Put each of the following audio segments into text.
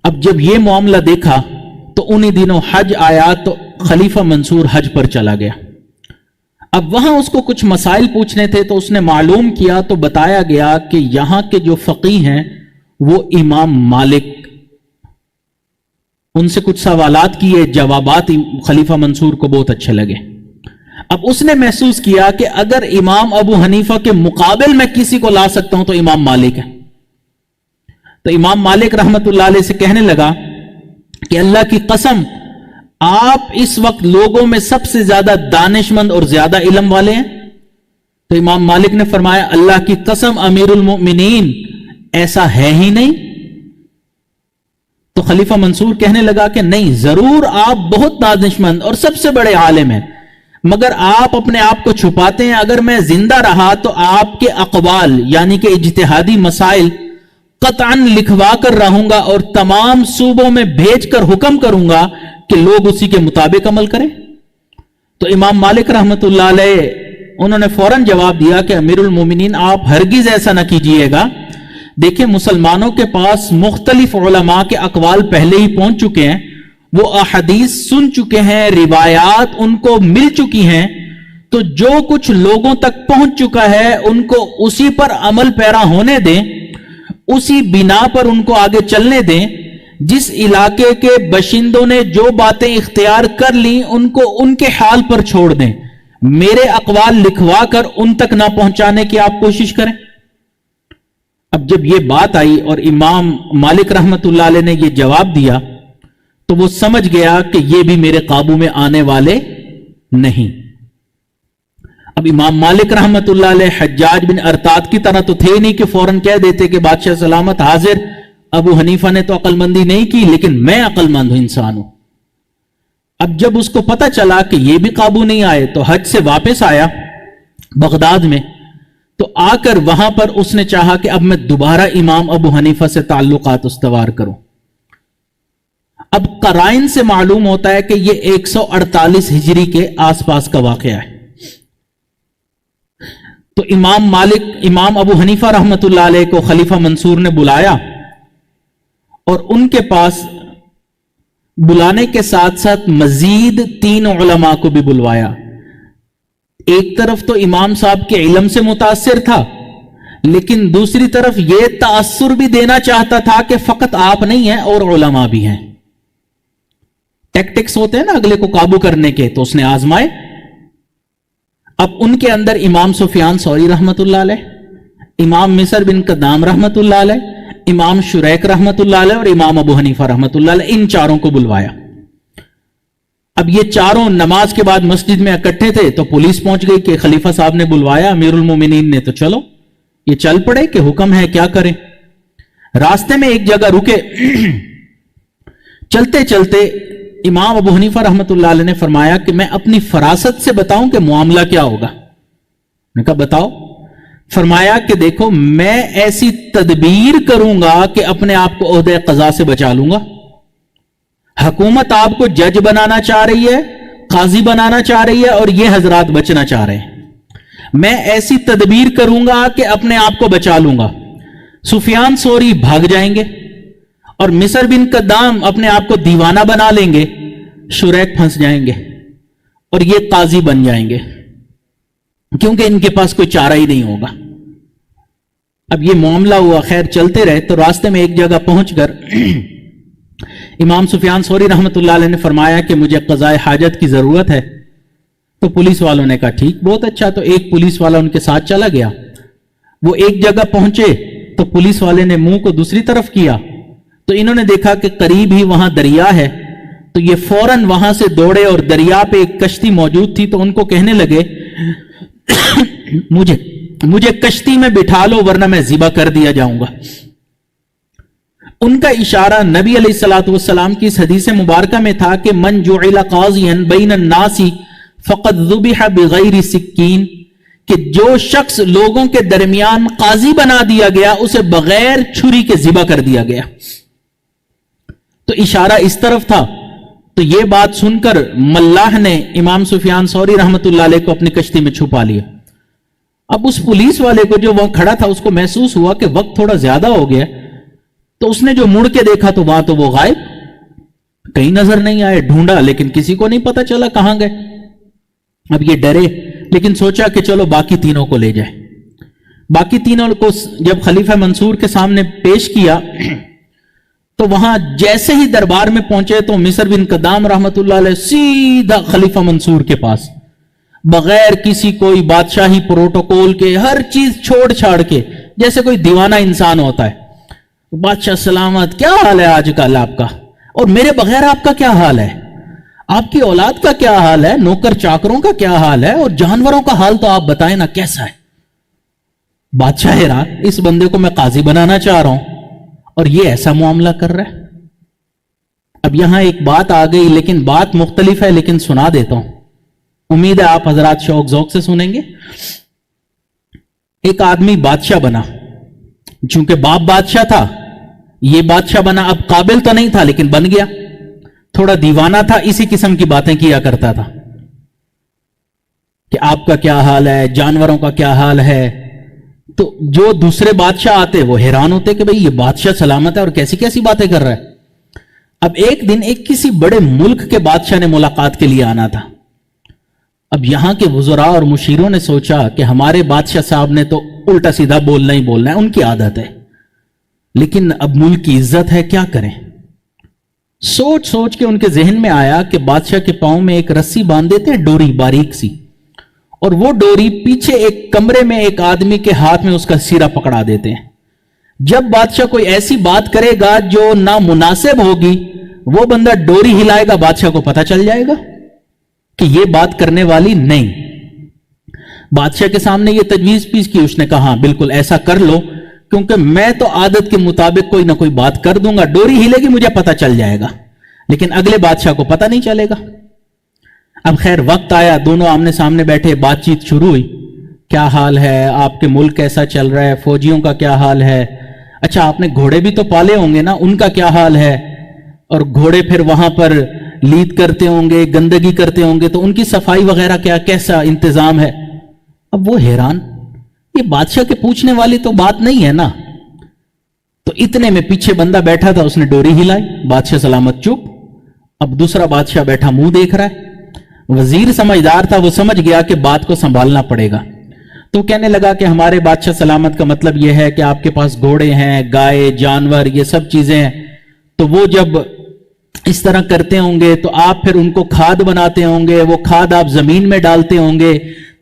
اب جب یہ معاملہ دیکھا تو انہی دنوں حج آیا تو خلیفہ منصور حج پر چلا گیا. اب وہاں اس کو کچھ مسائل پوچھنے تھے تو اس نے معلوم کیا تو بتایا گیا کہ یہاں کے جو فقیہ ہیں وہ امام مالک. ان سے کچھ سوالات کیے، جوابات خلیفہ منصور کو بہت اچھے لگے. اب اس نے محسوس کیا کہ اگر امام ابو حنیفہ کے مقابل میں کسی کو لا سکتا ہوں تو امام مالک ہے. تو امام مالک رحمت اللہ علیہ سے کہنے لگا کہ اللہ کی قسم آپ اس وقت لوگوں میں سب سے زیادہ دانش مند اور زیادہ علم والے ہیں. تو امام مالک نے فرمایا اللہ کی قسم امیر المؤمنین ایسا ہے ہی نہیں. تو خلیفہ منصور کہنے لگا کہ نہیں، ضرور آپ بہت دانش مند اور سب سے بڑے عالم ہیں، مگر آپ اپنے آپ کو چھپاتے ہیں. اگر میں زندہ رہا تو آپ کے اقوال یعنی کہ اجتہادی مسائل قطعاً لکھوا کر رہوں گا اور تمام صوبوں میں بھیج کر حکم کروں گا کہ لوگ اسی کے مطابق عمل کریں. تو امام مالک رحمت اللہ علیہ انہوں نے فوراً جواب دیا کہ امیر المومنین آپ ہرگز ایسا نہ کیجئے گا. دیکھیں مسلمانوں کے پاس مختلف علماء کے اقوال پہلے ہی پہنچ چکے ہیں، وہ احادیث سن چکے ہیں، روایات ان کو مل چکی ہیں، تو جو کچھ لوگوں تک پہنچ چکا ہے ان کو اسی پر عمل پیرا ہونے دیں، اسی بنا پر ان کو آگے چلنے دیں. جس علاقے کے باشندوں نے جو باتیں اختیار کر لیں ان کو ان کے حال پر چھوڑ دیں. میرے اقوال لکھوا کر ان تک نہ پہنچانے کی آپ کوشش کریں. اب جب یہ بات آئی اور امام مالک رحمت اللہ علیہ نے یہ جواب دیا تو وہ سمجھ گیا کہ یہ بھی میرے قابو میں آنے والے نہیں. اب امام مالک رحمت اللہ علیہ حجاج بن ارطاد کی طرح تو تھے نہیں کہ فوراً کہہ دیتے کہ بادشاہ سلامت حاضر، ابو حنیفہ نے تو عقل مندی نہیں کی لیکن میں عقل مند ہوں، انسان ہوں. اب جب اس کو پتا چلا کہ یہ بھی قابو نہیں آئے تو حج سے واپس آیا بغداد میں. تو آ کر وہاں پر اس نے چاہا کہ اب میں دوبارہ امام ابو حنیفہ سے تعلقات استوار کروں. اب قرائن سے معلوم ہوتا ہے کہ یہ 148 ہجری کے آس پاس کا واقعہ ہے. تو امام ابو حنیفہ رحمت اللہ علیہ کو خلیفہ منصور نے بلایا اور ان کے پاس بلانے کے ساتھ ساتھ مزید 3 علماء کو بھی بلوایا. ایک طرف تو امام صاحب کے علم سے متاثر تھا لیکن دوسری طرف یہ تاثر بھی دینا چاہتا تھا کہ فقط آپ نہیں ہیں اور علماء بھی ہیں. ٹیکٹکس ہوتے ہیں نا اگلے کو قابو کرنے کے، تو اس نے آزمائے. اب ان کے اندر امام سفیان ثوری رحمت اللہ علیہ، امام مصر بن قدام رحمت اللہ علیہ، امام شریک رحمت اللہ علیہ اور امام ابو حنیفہ رحمت اللہ علیہ، ان چاروں کو بلوایا. اب یہ چاروں نماز کے بعد مسجد میں اکٹھے تھے تو پولیس پہنچ گئی کہ خلیفہ صاحب نے بلوایا امیر المومنین نے، تو چلو یہ چل پڑے کہ حکم ہے کیا کریں. راستے میں ایک جگہ رکے، چلتے چلتے امام ابو حنیفہ رحمت اللہ علیہ نے فرمایا کہ میں اپنی فراست سے بتاؤں کہ معاملہ کیا ہوگا. میں کہا بتاؤ. فرمایا کہ دیکھو میں ایسی تدبیر کروں گا کہ اپنے آپ کو عہدہ قضا سے بچا لوں گا. حکومت آپ کو جج بنانا چاہ رہی ہے، قاضی بنانا چاہ رہی ہے اور یہ حضرات بچنا چاہ رہے ہیں. میں ایسی تدبیر کروں گا کہ اپنے آپ کو بچا لوں گا. سفیان ثوری بھاگ جائیں گے اور مصر بن قدام اپنے آپ کو دیوانہ بنا لیں گے، شریک پھنس جائیں گے اور یہ قاضی بن جائیں گے کیونکہ ان کے پاس کوئی چارہ ہی نہیں ہوگا. اب یہ معاملہ ہوا، خیر چلتے رہے. تو راستے میں ایک جگہ پہنچ کر امام سفیان ثوری رحمت اللہ علیہ نے فرمایا کہ مجھے قضاء حاجت کی ضرورت ہے. تو پولیس والوں نے کہا ٹھیک، بہت اچھا. تو ایک پولیس والا ان کے ساتھ چلا گیا. وہ ایک جگہ پہنچے تو پولیس والے نے منہ کو دوسری طرف کیا تو انہوں نے دیکھا کہ قریب ہی وہاں دریا ہے. تو یہ فوراً وہاں سے دوڑے اور دریا پہ ایک کشتی موجود تھی تو ان کو کہنے لگے مجھے کشتی میں بٹھا لو ورنہ میں ذبح کر دیا جاؤں گا. ان کا اشارہ نبی علیہ الصلوۃ والسلام کی اس حدیث مبارکہ میں تھا کہ من جعل قاضیا بین الناس فقد ذبح بغیر سکین، کہ جو شخص لوگوں کے درمیان قاضی بنا دیا گیا اسے بغیر چھری کے ذبح کر دیا گیا. تو اشارہ اس طرف تھا. تو یہ بات سن کر ملاح نے امام سفیان ثوری رحمت اللہ علیہ کو اپنی کشتی میں چھپا لیا. اب اس پولیس والے کو جو وہاں کھڑا تھا اس کو محسوس ہوا کہ وقت تھوڑا زیادہ ہو گیا, تو اس نے جو مڑ کے دیکھا تو وہاں تو وہ غائب, کہیں نظر نہیں آئے. ڈھونڈا لیکن کسی کو نہیں پتا چلا کہاں گئے. اب یہ ڈرے لیکن سوچا کہ چلو باقی تینوں کو لے جائے. باقی تینوں کو جب خلیفہ منصور کے سامنے پیش کیا تو وہاں جیسے ہی دربار میں پہنچے تو مصر بن قدام رحمت اللہ علیہ سیدھا خلیفہ منصور کے پاس, بغیر کسی کوئی بادشاہی پروٹوکول کے, ہر چیز چھوڑ چھاڑ کے, جیسے کوئی دیوانہ انسان ہوتا ہے. بادشاہ سلامت, کیا حال ہے آج کل آپ کا, اور میرے بغیر آپ کا کیا حال ہے, آپ کی اولاد کا کیا حال ہے, نوکر چاکروں کا کیا حال ہے, اور جانوروں کا حال تو آپ بتائیں نا کیسا ہے. بادشاہ حیران, اس بندے کو میں قاضی بنانا چاہ رہا ہوں اور یہ ایسا معاملہ کر رہا ہے. اب یہاں ایک بات آ گئی, لیکن بات مختلف ہے, لیکن سنا دیتا ہوں, امید ہے آپ حضرات شوق ذوق سے سنیں گے. ایک آدمی بادشاہ بنا, چونکہ باپ بادشاہ تھا, یہ بادشاہ بنا. اب قابل تو نہیں تھا لیکن بن گیا. تھوڑا دیوانہ تھا, اسی قسم کی باتیں کیا کرتا تھا کہ آپ کا کیا حال ہے, جانوروں کا کیا حال ہے. تو جو دوسرے بادشاہ آتے وہ حیران ہوتے کہ بھئی یہ بادشاہ سلامت ہے اور کیسی کیسی باتیں کر رہا ہے. اب ایک دن ایک کسی بڑے ملک کے بادشاہ نے ملاقات کے لیے آنا تھا. اب یہاں کے وزراء اور مشیروں نے سوچا کہ ہمارے بادشاہ صاحب نے تو الٹا سیدھا بولنا ہی بولنا ہے, ان کی عادت ہے, لیکن اب ملک کی عزت ہے, کیا کریں. سوچ سوچ کے ان کے ذہن میں آیا کہ بادشاہ کے پاؤں میں ایک رسی باندھ دیتے ہیں, ڈوری باریک سی, اور وہ ڈوری پیچھے ایک کمرے میں ایک آدمی کے ہاتھ میں اس کا سیرا پکڑا دیتے ہیں. جب بادشاہ کوئی ایسی بات کرے گا جو نامناسب ہوگی, وہ بندہ ڈوری ہلائے گا, بادشاہ کو پتا چل جائے گا کہ یہ بات کرنے والی نہیں. بادشاہ کے سامنے یہ تجویز پیش کی, اس نے کہا ہاں بالکل ایسا کر لو, کیونکہ میں تو عادت کے مطابق کوئی نہ کوئی بات کر دوں گا, ڈوری ہلے گی مجھے پتا چل جائے گا, لیکن اگلے بادشاہ کو پتا نہیں چلے گا. اب خیر وقت آیا, دونوں آمنے سامنے بیٹھے, بات چیت شروع ہوئی. کیا حال ہے, آپ کے ملک کیسا چل رہا ہے, فوجیوں کا کیا حال ہے, اچھا آپ نے گھوڑے بھی تو پالے ہوں گے نا, ان کا کیا حال ہے, اور گھوڑے پھر وہاں پر لید کرتے ہوں گے, گندگی کرتے ہوں گے, تو ان کی صفائی وغیرہ کیسا انتظام ہے. اب وہ حیران, یہ بادشاہ کے پوچھنے والی تو بات نہیں ہے نا. تو اتنے میں پیچھے بندہ بیٹھا تھا, اس نے ڈوری ہلائی, بادشاہ سلامت چپ. اب دوسرا بادشاہ بیٹھا منہ دیکھ رہا ہے. وزیر سمجھدار تھا, وہ سمجھ گیا کہ بات کو سنبھالنا پڑے گا, تو کہنے لگا کہ ہمارے بادشاہ سلامت کا مطلب یہ ہے کہ آپ کے پاس گھوڑے ہیں, گائے, جانور, یہ سب چیزیں ہیں, تو وہ جب اس طرح کرتے ہوں گے تو آپ پھر ان کو کھاد بناتے ہوں گے, وہ کھاد آپ زمین میں ڈالتے ہوں گے,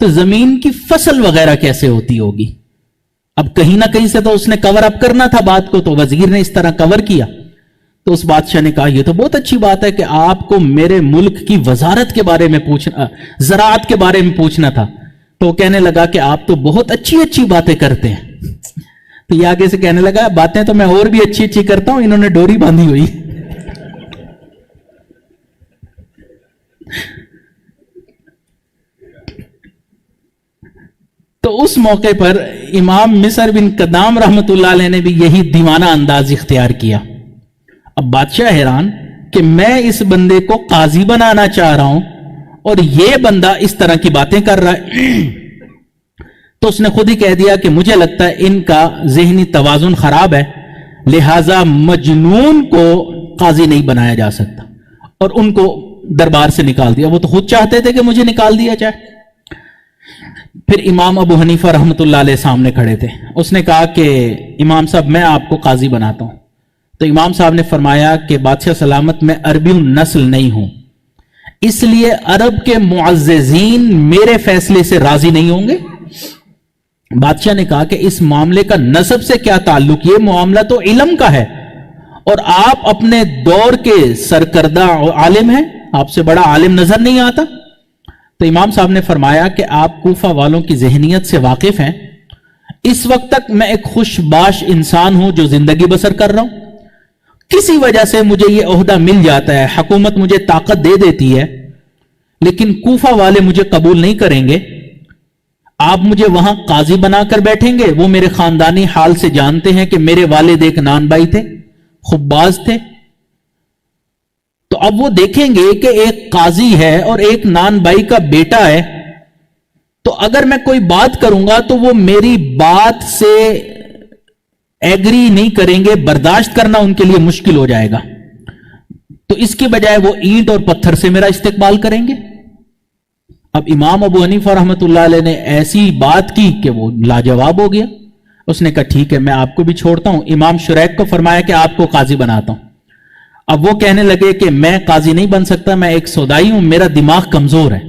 تو زمین کی فصل وغیرہ کیسے ہوتی ہوگی. اب کہیں نہ کہیں سے تو اس نے کور اپ کرنا تھا بات کو, تو وزیر نے اس طرح کور کیا. تو اس بادشاہ نے کہا یہ تو بہت اچھی بات ہے کہ آپ کو میرے ملک کی وزارت کے بارے میں پوچھنا, زراعت کے بارے میں پوچھنا تھا. تو وہ کہنے لگا کہ آپ تو بہت اچھی اچھی باتیں کرتے ہیں. تو یہ آگے سے کہنے لگا باتیں تو میں اور بھی اچھی اچھی کرتا ہوں, انہوں نے ڈوری باندھی ہوئی. تو اس موقع پر امام مصر بن قدام رحمت اللہ علیہ نے بھی یہی دیوانہ انداز اختیار کیا. اب بادشاہ حیران کہ میں اس بندے کو قاضی بنانا چاہ رہا ہوں اور یہ بندہ اس طرح کی باتیں کر رہا ہے. تو اس نے خود ہی کہہ دیا کہ مجھے لگتا ہے ان کا ذہنی توازن خراب ہے, لہذا مجنون کو قاضی نہیں بنایا جا سکتا, اور ان کو دربار سے نکال دیا. وہ تو خود چاہتے تھے کہ مجھے نکال دیا جائے. پھر امام ابو حنیفہ رحمت اللہ علیہ سامنے کھڑے تھے. اس نے کہا کہ امام صاحب میں آپ کو قاضی بناتا ہوں. تو امام صاحب نے فرمایا کہ بادشاہ سلامت میں عربی نسل نہیں ہوں, اس لیے عرب کے معززین میرے فیصلے سے راضی نہیں ہوں گے. بادشاہ نے کہا کہ اس معاملے کا نسب سے کیا تعلق, یہ معاملہ تو علم کا ہے, اور آپ اپنے دور کے سرکردہ عالم ہیں, آپ سے بڑا عالم نظر نہیں آتا. تو امام صاحب نے فرمایا کہ آپ کوفہ والوں کی ذہنیت سے واقف ہیں. اس وقت تک میں ایک خوش باش انسان ہوں جو زندگی بسر کر رہا ہوں. کسی وجہ سے مجھے یہ عہدہ مل جاتا ہے, حکومت مجھے طاقت دے دیتی ہے, لیکن کوفہ والے مجھے قبول نہیں کریں گے. آپ مجھے وہاں قاضی بنا کر بیٹھیں گے. وہ میرے خاندانی حال سے جانتے ہیں کہ میرے والد ایک نان بائی تھے, خباز تھے, تو اب وہ دیکھیں گے کہ ایک قاضی ہے اور ایک نان بائی کا بیٹا ہے، تو اگر میں کوئی بات کروں گا تو وہ میری بات سے ایگری نہیں کریں گے، برداشت کرنا ان کے لیے مشکل ہو جائے گا، تو اس کی بجائے وہ اینٹ اور پتھر سے میرا استقبال کریں گے۔ اب امام ابو حنیفہ رحمۃ اللہ علیہ نے ایسی بات کی کہ وہ لاجواب ہو گیا، اس نے کہا ٹھیک ہے میں آپ کو بھی چھوڑتا ہوں۔ امام شریک کو فرمایا کہ آپ کو قاضی بناتا ہوں۔ اب وہ کہنے لگے کہ میں قاضی نہیں بن سکتا، میں ایک سودائی ہوں، میرا دماغ کمزور ہے۔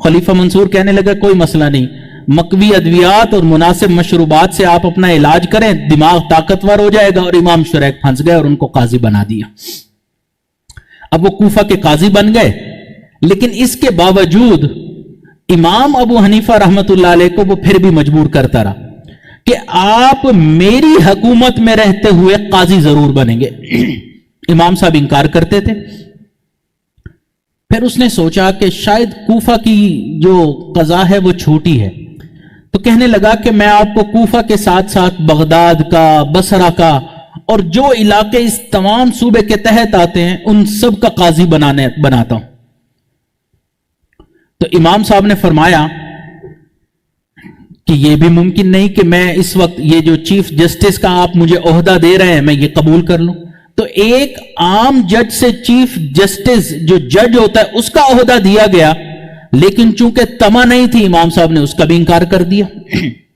خلیفہ منصور کہنے لگا کوئی مسئلہ نہیں، مکوی ادویات اور مناسب مشروبات سے آپ اپنا علاج کریں، دماغ طاقتور ہو جائے گا۔ اور امام شریک پھنس گئے اور ان کو قاضی بنا دیا۔ اب وہ کوفہ کے قاضی بن گئے، لیکن اس کے باوجود امام ابو حنیفہ رحمت اللہ علیہ کو وہ پھر بھی مجبور کرتا رہا کہ آپ میری حکومت میں رہتے ہوئے قاضی ضرور بنیں گے۔ امام صاحب انکار کرتے تھے۔ پھر اس نے سوچا کہ شاید کوفہ کی جو قضا ہے وہ چھوٹی ہے، تو کہنے لگا کہ میں آپ کو کوفہ کے ساتھ ساتھ بغداد کا، بصرہ کا اور جو علاقے اس تمام صوبے کے تحت آتے ہیں ان سب کا قاضی بناتا ہوں۔ تو امام صاحب نے فرمایا کہ یہ بھی ممکن نہیں کہ میں اس وقت یہ جو چیف جسٹس کا آپ مجھے عہدہ دے رہے ہیں میں یہ قبول کر لوں۔ تو ایک عام جج سے چیف جسٹس جو جج ہوتا ہے اس کا عہدہ دیا گیا، لیکن چونکہ تما نہیں تھی امام صاحب نے اس کا بھی انکار کر دیا۔